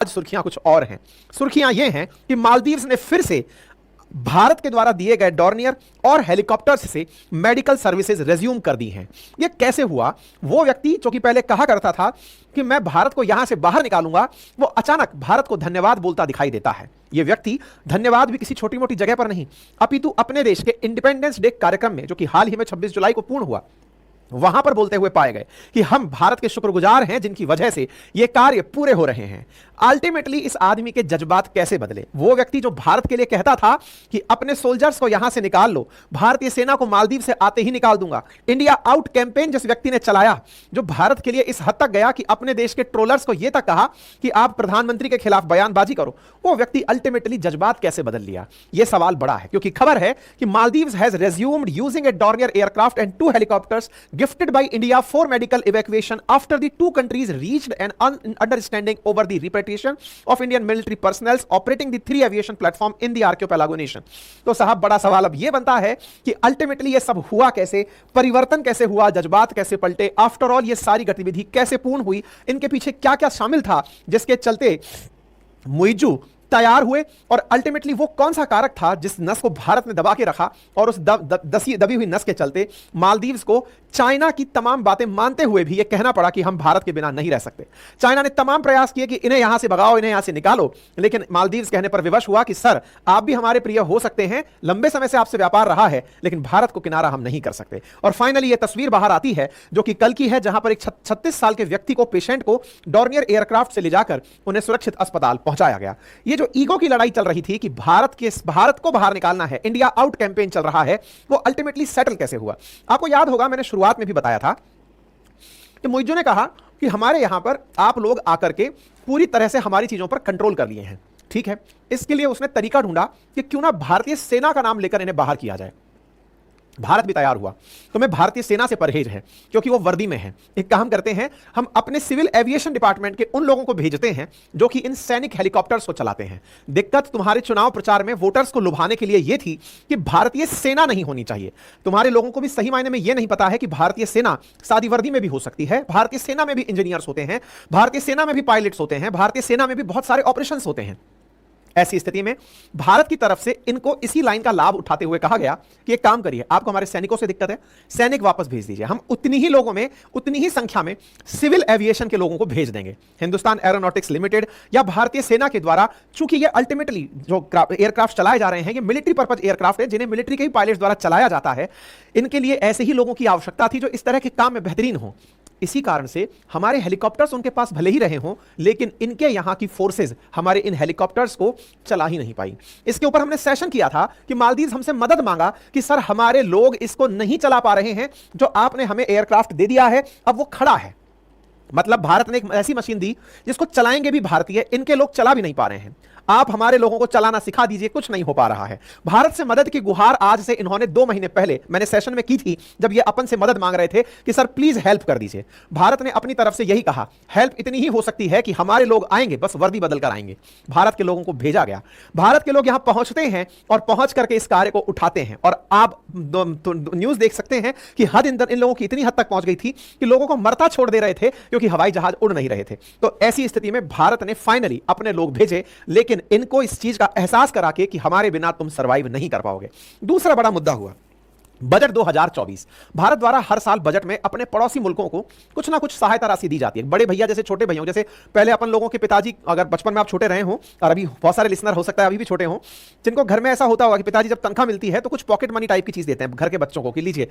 आज सुर्खियां कुछ और हैं। सुर्खियां यह हैं कि मालदीव्स ने फिर से भारत के द्वारा दिए गए डॉर्नियर और हेलीकॉप्टर्स से मेडिकल सर्विसेज रेज्यूम कर दी हैं। यह कैसे हुआ? वो व्यक्ति जो कि पहले कहा करता था कि मैं भारत को यहां से बाहर निकालूंगा, वो अचानक भारत को धन्यवाद बोलता दिखाई देता है। यह व्यक्ति धन्यवाद भी किसी छोटी मोटी जगह पर नहीं, अपितु अपने देश के इंडिपेंडेंस डे कार्यक्रम में, जो कि हाल ही में 26 जुलाई को पूर्ण हुआ, वहां पर बोलते हुए पाए गए कि हम भारत के शुक्रगुजार हैं जिनकी वजह से ये कार्य पूरे हो रहे हैं। अल्टीमेटली इस आदमी के जज्बात कैसे बदले? वो व्यक्ति जो भारत के लिए कहता था कि अपने सोल्जर्स को यहां से निकाल लो, भारतीय सेना को मालदीव से आते ही निकाल दूंगा, इंडिया आउट कैंपेन जिस व्यक्ति ने चलाया, जो भारत के लिए इस हद तक गया कि अपने देश के ट्रोलर्स को यह तक कहा कि आप प्रधानमंत्री के खिलाफ बयानबाजी करो, वो व्यक्ति अल्टीमेटली जज्बात कैसे बदल लिया? यह सवाल बड़ा है, क्योंकि खबर है कि Maldives has resumed using A Dornier aircraft and 2 helicopters gifted by India for medical evacuation after the two countries reached an understanding over the repatriation of Indian military personnel operating the 3 aviation platform in the archipelago nation। तो साहब बड़ा सवाल अब यह बनता है कि ultimately यह सब हुआ कैसे, परिवर्तन कैसे हुआ, जज्बात कैसे पलटे, आफ्टर ऑल ये सारी गतिविधि कैसे पूर्ण हुई, इनके पीछे क्या क्या शामिल था जिसके चलते मुइज्जू तैयार हुए, और अल्टीमेटली वो कौन सा कारक था जिस नस को भारत ने दबा के रखा, और उस दबी हुई नस के चलते मालदीव्स को चाइना की तमाम बातें मानते हुए भी ये कहना पड़ा कि हम भारत के बिना नहीं रह सकते। चाइना ने तमाम प्रयास किए कि इन्हें यहां से भगाओ, इन्हें यहां से निकालो, लेकिन मालदीव्स कहने पर विवश हुआ कि सर आप भी हमारे प्रिय हो सकते हैं, लंबे समय से आपसे व्यापार रहा है, लेकिन भारत को किनारा हम नहीं कर सकते। और फाइनली ये तस्वीर बाहर आती है जो कि कल की है, जहां पर एक 36 साल के व्यक्ति को, पेशेंट को डॉर्नियर एयरक्राफ्ट से ले जाकर उन्हें सुरक्षित अस्पताल पहुंचाया गया। ये जो ईगो की लड़ाई चल रही थी कि भारत को बाहर निकालना है, इंडिया आउट कैंपेन चल रहा है, वो अल्टीमेटली सेटल कैसे हुआ? आपको याद होगा मैंने शुरुआत में भी बताया था कि मुइज्जू ने कहा कि हमारे यहां पर आप लोग आकर के पूरी तरह से हमारी चीजों पर कंट्रोल कर लिए हैं। ठीक है, इसके लिए उसने तरीका ढूंढा कि क्यों ना भारतीय सेना का नाम लेकर इन्हें बाहर किया जाए। भारत भी तैयार हुआ, तो मैं भारतीय सेना से परहेज है क्योंकि वो वर्दी में है। एक काम करते हैं, हम अपने सिविल एविएशन डिपार्टमेंट के उन लोगों को भेजते हैं जो कि इन सैनिक हेलीकॉप्टर्स को चलाते हैं। दिक्कत तुम्हारे चुनाव प्रचार में वोटर्स को लुभाने के लिए यह थी कि भारतीय सेना नहीं होनी चाहिए। तुम्हारे लोगों को भी सही मायने में यह नहीं पता है कि भारतीय सेना सादी वर्दी में भी हो सकती है, भारतीय सेना में भी इंजीनियर्स होते हैं, भारतीय सेना में भी पायलट्स होते हैं, भारतीय सेना में भी बहुत सारे ऑपरेशंस होते हैं। ऐसी स्थिति में भारत की तरफ से इनको इसी लाइन का लाभ उठाते हुए कहा गया कि एक काम करिए, आपको हमारे सैनिकों से दिक्कत है, सैनिक वापस भेज दीजिए, हम उतनी ही लोगों में, उतनी ही संख्या में सिविल एविएशन के लोगों को भेज देंगे। हिंदुस्तान एरोनॉटिक्स लिमिटेड या भारतीय सेना के द्वारा, चूंकि ये अल्टीमेटली जो एयरक्राफ्ट चलाए जा रहे हैं ये मिलिट्री पर्पज एयरक्राफ्ट है, जिन्हें मिलिट्री के ही पायलट्स द्वारा चलाया जाता है, इनके लिए ऐसे ही लोगों की आवश्यकता थी जो इस तरह के काम में बेहतरीन हो। इसी कारण से हमारे हेलीकॉप्टर्स उनके पास भले ही रहे हों, लेकिन इनके यहां की फोर्सेज हमारे इन हेलीकॉप्टर्स को चला ही नहीं पाई। इसके ऊपर हमने सेशन किया था कि मालदीव्स हमसे मदद मांगा कि सर हमारे लोग इसको नहीं चला पा रहे हैं, जो आपने हमें एयरक्राफ्ट दे दिया है अब वो खड़ा है। मतलब भारत ने एक ऐसी मशीन दी जिसको चलाएंगे भी भारतीय, इनके लोग चला भी नहीं पा रहे हैं, आप हमारे लोगों को चलाना सिखा दीजिए, कुछ नहीं हो पा रहा है। भारत से मदद की गुहार आज से इन्होंने 2 महीने पहले मैंने सेशन में की थी, जब ये अपन से मदद मांग रहे थे कि सर प्लीज हेल्प कर दीजिए। भारत ने अपनी तरफ से यही कहा, हेल्प इतनी ही हो सकती है कि हमारे लोग आएंगे, बस वर्दी बदल कर आएंगे। भारत के लोगों को भेजा गया, भारत के लोग यहां पहुंचते हैं और पहुंच करके इस कार्य को उठाते हैं। और आप न्यूज देख सकते हैं कि हद इन लोगों की इतनी हद तक पहुंच गई थी कि लोगों को मरता छोड़ दे रहे थे क्योंकि हवाई जहाज उड़ नहीं रहे थे। तो ऐसी स्थिति में भारत ने फाइनली अपने लोग भेजे, लेकिन इनको इस चीज का एहसास करा के कि हमारे बिना तुम सरवाइव नहीं कर पाओगे। दूसरा बड़ा मुद्दा हुआ बजट 2024। भारत द्वारा हर साल बजट में अपने पड़ोसी मुल्कों को कुछ ना कुछ सहायता राशि दी जाती है। बड़े भैया जैसे छोटे भैया, जैसे पहले अपन लोगों के पिताजी, अगर बचपन में आप छोटे रहे हो, और अभी बहुत सारे लिसनर हो सकता है अभी भी छोटे हो, जिनको घर में ऐसा होता होगा कि पिताजी जब तनख्वाह मिलती है तो कुछ पॉकेट मनी टाइप की चीज देते हैं घर के बच्चों को कि लीजिए